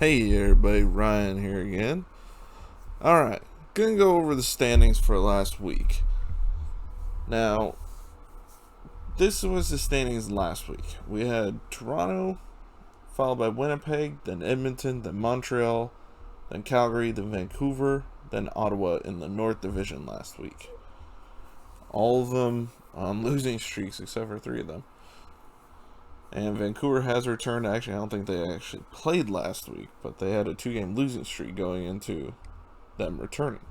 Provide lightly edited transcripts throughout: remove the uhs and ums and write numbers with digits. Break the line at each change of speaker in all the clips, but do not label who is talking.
Hey everybody, Ryan here again. Alright, gonna go over the standings for last week. Now, this was the standings last week. We had Toronto, followed by Winnipeg, then Edmonton, then Montreal, then Calgary, then Vancouver, then Ottawa in the North Division last week. All of them on losing streaks except for three of them. And Vancouver has returned. Actually, I don't think they actually played last week, but they had a 2-game losing streak going into them returning.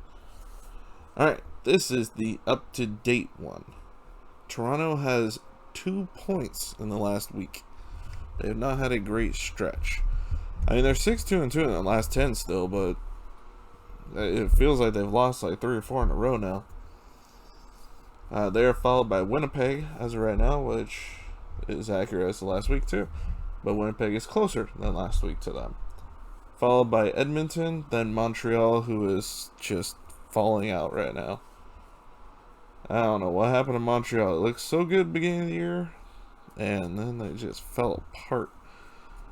Alright, this is the up-to-date one. Toronto has 2 points in the last week. They have not had a great stretch. I mean, they're 6-2-2 in the last 10 still, but it feels like they've lost like 3 or 4 in a row now. They are followed by Winnipeg as of right now, which is accurate as to last week too. But Winnipeg is closer than last week to them. Followed by Edmonton, then Montreal, who is just falling out right now. I don't know what happened to Montreal. It looked so good beginning of the year, and then they just fell apart.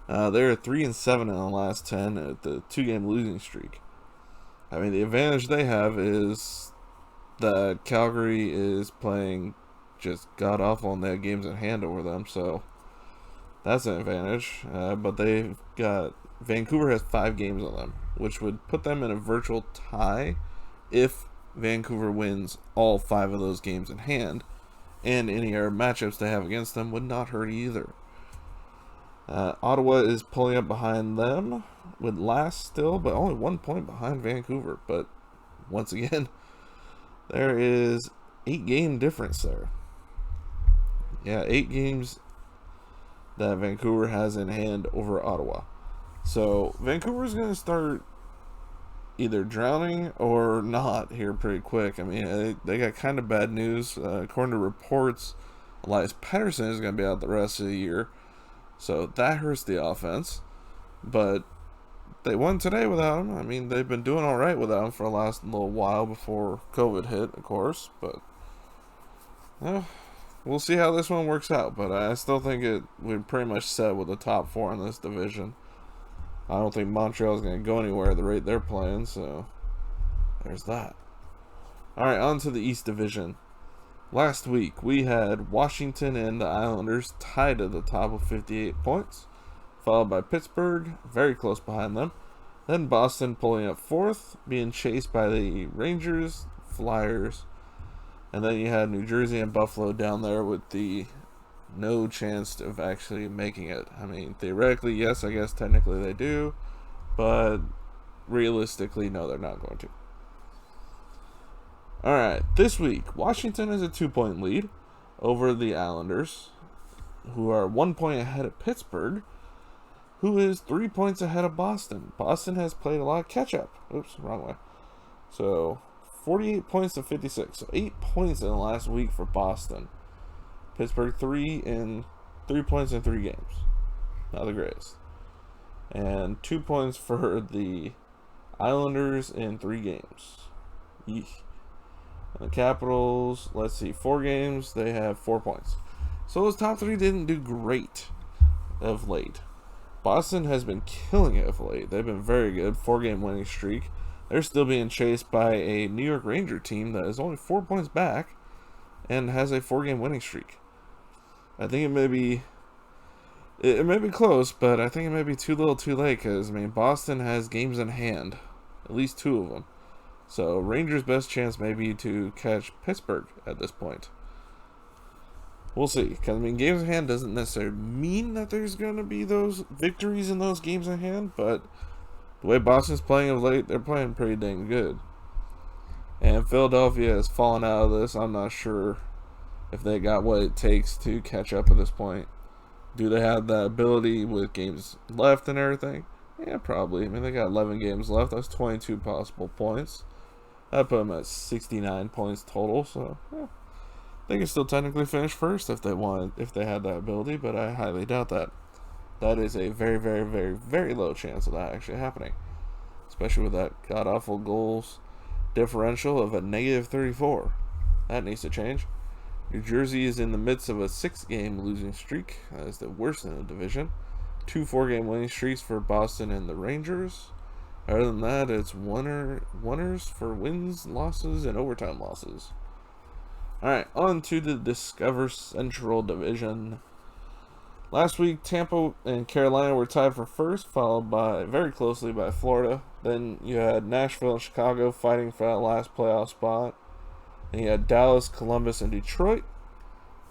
They're 3-7 in the last 10 at the 2-game losing streak. I mean, the advantage they have is that Calgary is playing just god awful and they have games at hand over them, so that's an advantage. But they've got Vancouver has 5 games on them, which would put them in a virtual tie if Vancouver wins all 5 of those games in hand, and any other matchups they have against them would not hurt either. Ottawa is pulling up behind them with last still, but only 1 point behind Vancouver. But once again, there is 8-game difference there. Yeah, 8 games that Vancouver has in hand over Ottawa. So Vancouver's going to start either drowning or not here pretty quick. I mean, they got kind of bad news. According to reports, Elias Pettersson is going to be out the rest of the year. So that hurts the offense. But they won today without him. I mean, they've been doing all right without him for the last little while before COVID hit, of course. But we'll see how this one works out. But I still think we're pretty much set with the top 4 in this division. I don't think Montreal's going to go anywhere at the rate they're playing, so there's that. Alright, on to the East Division. Last week, we had Washington and the Islanders tied at the top with 58 points, followed by Pittsburgh, very close behind them. Then Boston pulling up 4th, being chased by the Rangers, Flyers, and then you had New Jersey and Buffalo down there with the no chance of actually making it. I mean, theoretically, yes, I guess technically they do, but realistically, no, they're not going to. Alright, this week, Washington has a 2-point lead over the Islanders, who are 1 point ahead of Pittsburgh, who is 3 points ahead of Boston. Boston has played a lot of catch-up. Oops, wrong way. So, 48 points to 56. So, 8 points in the last week for Boston. Pittsburgh 3 points in 3 games. Not the greatest. And 2 points for the Islanders in 3 games. Yeesh. And the Capitals, let's see, 4 games, they have 4 points. So those top 3 didn't do great of late. Boston has been killing it of late. They've been very good. 4-game winning streak. They're still being chased by a New York Ranger team that is only 4 points back and has a 4-game winning streak. I think it may be close, but I think it may be too little too late because, I mean, Boston has games in hand, at least 2 of them. So Rangers' best chance may be to catch Pittsburgh at this point. We'll see, because, I mean, games in hand doesn't necessarily mean that there's going to be those victories in those games in hand, but the way Boston's playing of late, they're playing pretty dang good. And Philadelphia has fallen out of this. I'm not sure if they got what it takes to catch up at this point. Do they have that ability with games left and everything? Yeah, probably. I mean, they got 11 games left. That's 22 possible points. That put them at 69 points total. So, yeah, they can still technically finish first if they had that ability, but I highly doubt that. That is a very, very, very, very low chance of that actually happening. Especially with that god-awful goals differential of a negative 34. That needs to change. New Jersey is in the midst of a 6-game losing streak. That is the worst in the division. 2 4-game winning streaks for Boston and the Rangers. Other than that, it's winners for wins, losses, and overtime losses. Alright, on to the Discover Central Division. Last week, Tampa and Carolina were tied for first, followed by very closely by Florida. Then you had Nashville and Chicago fighting for that last playoff spot. And you had Dallas, Columbus, and Detroit.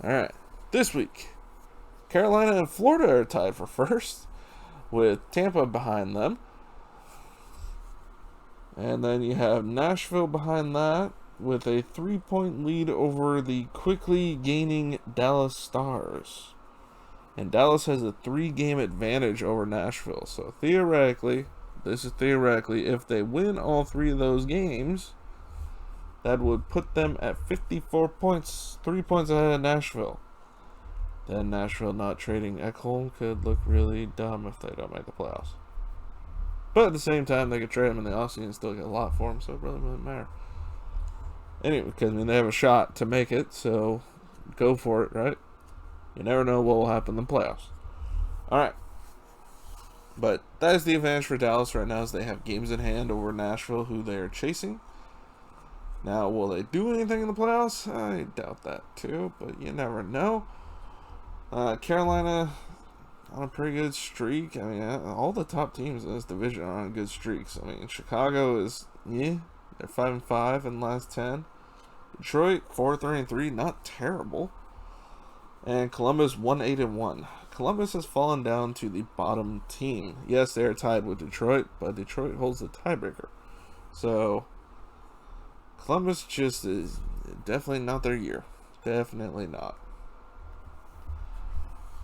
Alright, this week, Carolina and Florida are tied for first, with Tampa behind them. And then you have Nashville behind that, with a 3-point lead over the quickly gaining Dallas Stars. And Dallas has a 3-game advantage over Nashville. So theoretically, this is theoretically, if they win all 3 of those games, that would put them at 54 points, 3 points ahead of Nashville. Then Nashville not trading Ekholm could look really dumb if they don't make the playoffs. But at the same time, they could trade him in the offseason and still get a lot for him, so it really doesn't matter. Anyway, because they have a shot to make it, so go for it, right? You never know what will happen in the playoffs. Alright. But that is the advantage for Dallas right now, is they have games in hand over Nashville, who they are chasing. Now, will they do anything in the playoffs? I doubt that too, but you never know. Carolina on a pretty good streak. I mean, all the top teams in this division are on good streaks. I mean, Chicago is, they're 5-5 in the last 10. Detroit 4-3-3, not terrible. And Columbus 1-8-1. Columbus has fallen down to the bottom team. Yes, they are tied with Detroit, but Detroit holds the tiebreaker. So Columbus just is definitely not their year. Definitely not.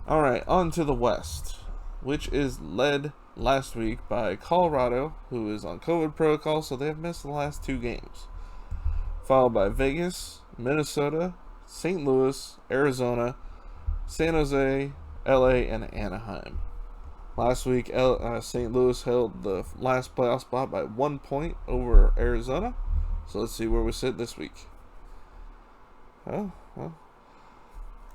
Alright, on to the West, which is led last week by Colorado, who is on COVID protocol, so they have missed the last 2 games. Followed by Vegas, Minnesota, St. Louis, Arizona, San Jose, LA, and Anaheim. Last week, St. Louis held the last playoff spot by 1 point over Arizona. So let's see where we sit this week. Well,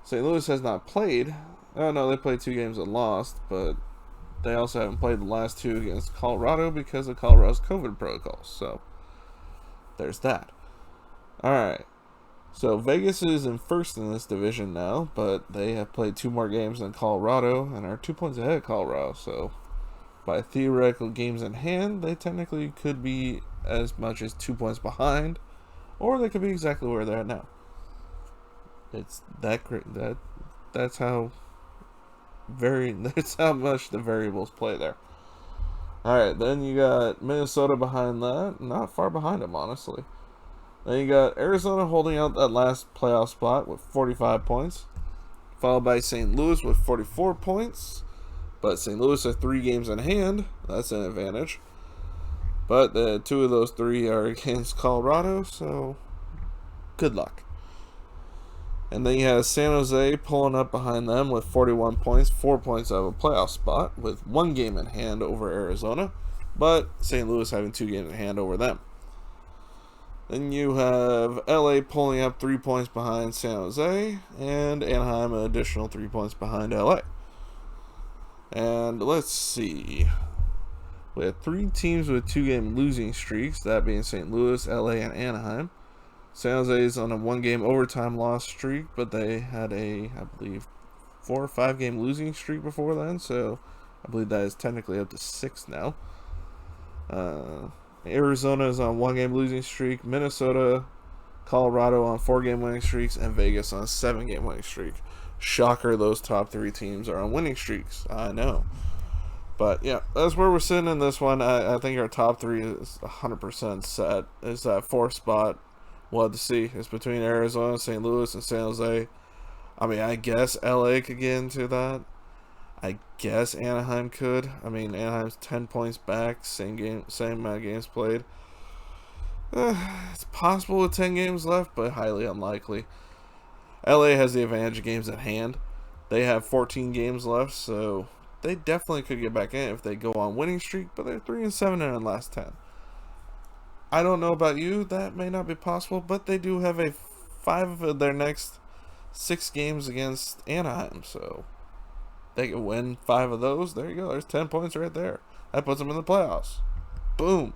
St. Louis has not played. Oh no, they played 2 games and lost, but they also haven't played the last 2 against Colorado because of Colorado's COVID protocols. So there's that. Alright. So Vegas is in first in this division now, but they have played 2 more games than Colorado and are 2 points ahead of Colorado. So by theoretical games in hand, they technically could be as much as 2 points behind, or they could be exactly where they're at now. It's that great. That's how much the variables play there. Alright, then you got Minnesota behind that. Not far behind them, honestly. Then you got Arizona holding out that last playoff spot with 45 points. Followed by St. Louis with 44 points. But St. Louis has 3 games in hand. That's an advantage. But the 2 of those 3 are against Colorado, so good luck. And then you have San Jose pulling up behind them with 41 points, 4 points out of a playoff spot, with 1 game in hand over Arizona, but St. Louis having 2 games in hand over them. Then you have LA pulling up 3 points behind San Jose, and Anaheim an additional 3 points behind LA. And let's see. We have 3 teams with 2-game losing streaks, that being St. Louis, LA, and Anaheim. San Jose is on a 1-game overtime loss streak, but they had a, I believe, 4 or 5-game losing streak before then, so I believe that is technically up to 6 now. Arizona is on a 1-game losing streak, Minnesota, Colorado on 4-game winning streaks, and Vegas on a 7-game winning streak. Shocker, those top 3 teams are on winning streaks. I know. But yeah, that's where we're sitting in this one. I think our top 3 is 100% set. It's that 4th spot. We'll have to see. It's between Arizona, St. Louis, and San Jose. I mean, I guess LA could get into that. I guess Anaheim could. I mean, Anaheim's 10 points back, same amount of games played. It's possible with 10 games left, but highly unlikely. LA has the advantage of games at hand. They have 14 games left, so they definitely could get back in if they go on winning streak, but they're 3-7 in the last 10. I don't know about you, that may not be possible, but they do have a 5 of their next 6 games against Anaheim, so They can win 5 of those. There you go. There's 10 points right there. That puts them in the playoffs. Boom.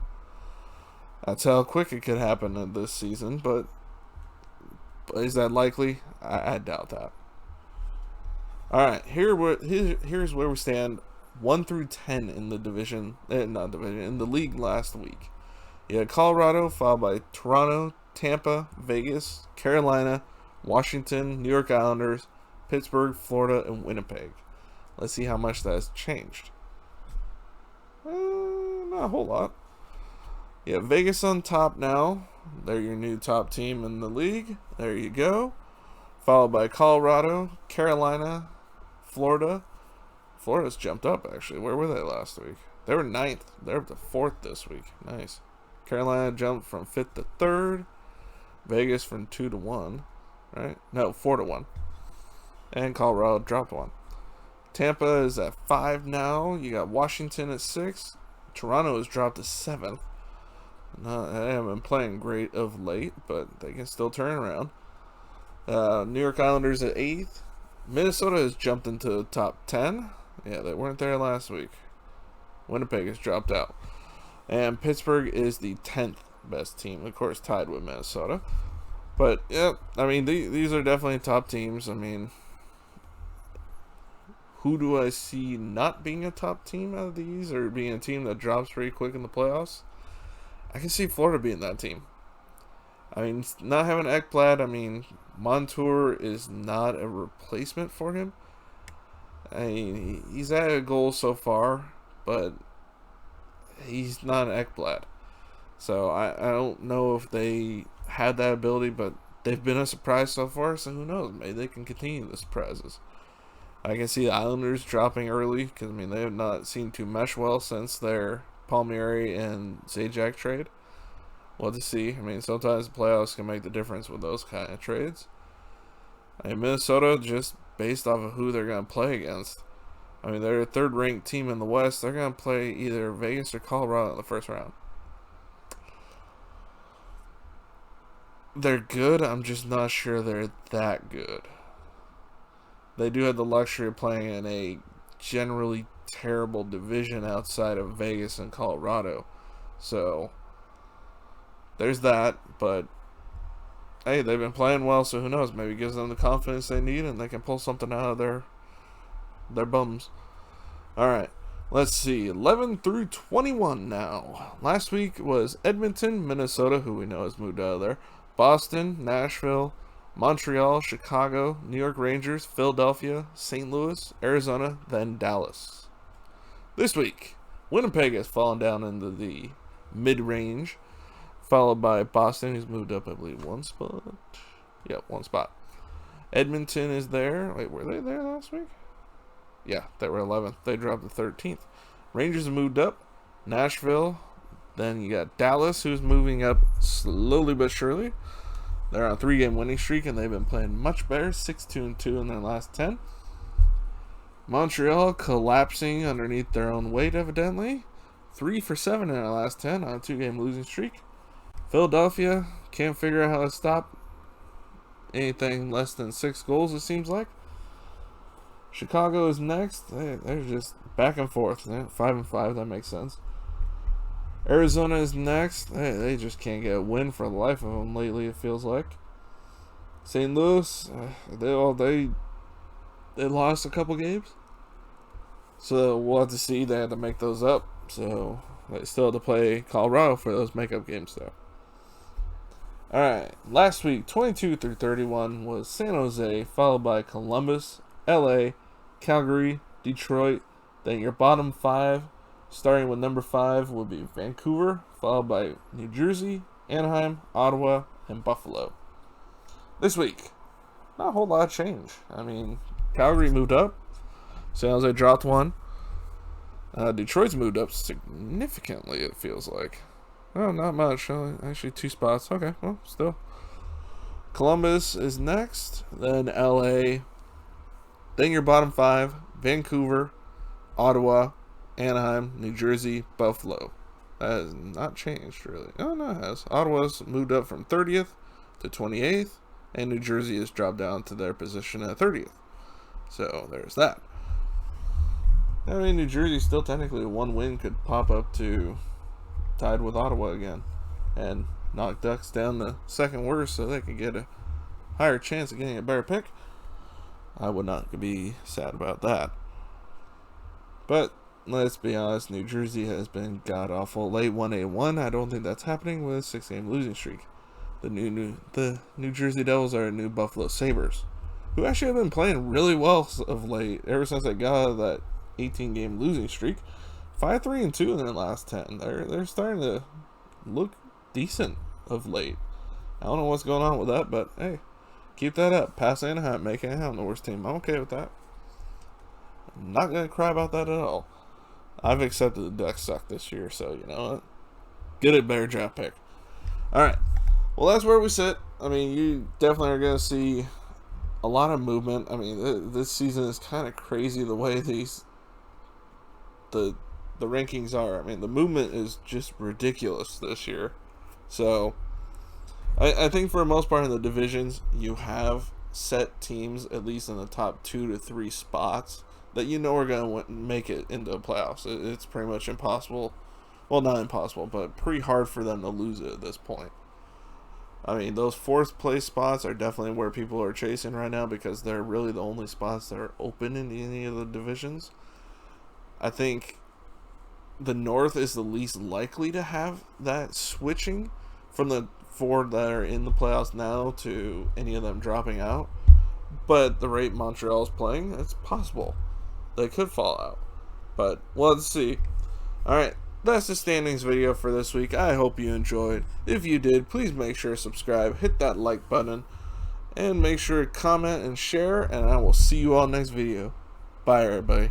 That's how quick it could happen in this season, but is that likely? I doubt that. All right, here's where we stand 1 through 10 in the division, in the league last week. You had Colorado, followed by Toronto, Tampa, Vegas, Carolina, Washington, New York Islanders, Pittsburgh, Florida, and Winnipeg. Let's see how much that has changed. Not a whole lot. Yeah, Vegas on top now. They're your new top team in the league. There you go. Followed by Colorado, Carolina, Florida. Florida's jumped up, actually. Where were they last week? They were 9th. They're up to 4th this week. Nice. Carolina jumped from 5th to 3rd. Vegas from 2 to 1. Right? No, 4 to 1. And Colorado dropped 1. Tampa is at 5 now. You got Washington at 6. Toronto has dropped to 7th. They haven't been playing great of late, but they can still turn around. New York Islanders at 8th. Minnesota has jumped into the top 10. Yeah, they weren't there last week. Winnipeg has dropped out. And Pittsburgh is the 10th best team, of course, tied with Minnesota. But, yeah, I mean, these are definitely top teams. I mean, who do I see not being a top team out of these, or being a team that drops pretty quick in the playoffs? I can see Florida being that team. I mean, not having Ekblad, I mean, Montour is not a replacement for him. I mean, he's had a goal so far, but he's not an Ekblad. So I don't know if they had that ability, but they've been a surprise so far, so who knows? Maybe they can continue the surprises. I can see the Islanders dropping early, because, I mean, they have not seemed to mesh well since their Palmieri and Zajac trade. We'll have to see. I mean, sometimes the playoffs can make the difference with those kind of trades. And Minnesota, just based off of who they're going to play against. I mean, they're a 3rd-ranked team in the West. They're going to play either Vegas or Colorado in the first round. They're good. I'm just not sure they're that good. They do have the luxury of playing in a generally terrible division outside of Vegas and Colorado. So there's that, but hey, they've been playing well, so who knows? Maybe it gives them the confidence they need and they can pull something out of their bums. Alright, let's see. 11 through 21 now. Last week was Edmonton, Minnesota, who we know has moved out of there. Boston, Nashville, Montreal, Chicago, New York Rangers, Philadelphia, St. Louis, Arizona, then Dallas. This week, Winnipeg has fallen down into the mid-range, followed by Boston, who's moved up, I believe, 1 spot. Yeah, 1 spot. Edmonton is there. Wait, were they there last week? Yeah, they were 11th. They dropped to 13th. Rangers have moved up. Nashville. Then you got Dallas, who's moving up slowly but surely. They're on a 3-game winning streak, and they've been playing much better. 6-2-2 in their last 10. Montreal collapsing underneath their own weight, evidently. 3 for 7 in their last 10 on a 2-game losing streak. Philadelphia can't figure out how to stop anything less than 6 goals, it seems like. Chicago is next. They're just back and forth. They're 5-5, that makes sense. Arizona is next. They just can't get a win for the life of them lately, it feels like. St. Louis, they lost a couple games. So we'll have to see. They had to make those up. So they still have to play Colorado for those makeup games, though. Alright, last week, 22 through 31 was San Jose, followed by Columbus, LA, Calgary, Detroit. Then your bottom 5, starting with number 5, will be Vancouver, followed by New Jersey, Anaheim, Ottawa, and Buffalo. This week, not a whole lot of change. I mean, Calgary moved up. San Jose dropped 1. Detroit's moved up significantly, it feels like. Oh, not much. Actually, 2 spots. Okay, well, still. Columbus is next. Then LA. Then your bottom 5. Vancouver, Ottawa, Anaheim, New Jersey, Buffalo. That has not changed, really. Oh, no, it has. Ottawa's moved up from 30th to 28th. And New Jersey has dropped down to their position at 30th. So, there's that. I mean, New Jersey still technically one win could pop up to tied with Ottawa again and knock Ducks down the second worst so they could get a higher chance of getting a better pick. I would not be sad about that. But let's be honest, New Jersey has been god-awful. Late 1-1, I don't think that's happening with a 6-game losing streak. The New Jersey Devils are a new Buffalo Sabres, who actually have been playing really well of late, ever since they got out of that 18-game losing streak. 5-3-2 in their last 10. They're starting to look decent of late. I don't know what's going on with that, but hey, keep that up. Pass Anaheim, make Anaheim the worst team. I'm okay with that. I'm not going to cry about that at all. I've accepted the Ducks suck this year, so you know what? Get a better draft pick. Alright. Well, that's where we sit. I mean, you definitely are going to see a lot of movement. I mean, this season is kind of crazy the way the rankings are. I mean, the movement is just ridiculous this year. So, I think for the most part in the divisions, you have set teams, at least in the top 2 to 3 spots, that you know are going to make it into the playoffs. It's pretty much impossible. Well, not impossible, but pretty hard for them to lose it at this point. I mean, those 4th place spots are definitely where people are chasing right now because they're really the only spots that are open in any of the divisions. I think the North is the least likely to have that switching from the 4 that are in the playoffs now to any of them dropping out. But the rate Montreal's playing, it's possible they could fall out. But we'll have to see. Alright, that's the standings video for this week. I hope you enjoyed. If you did, please make sure to subscribe, hit that like button, and make sure to comment and share, and I will see you all next video. Bye, everybody.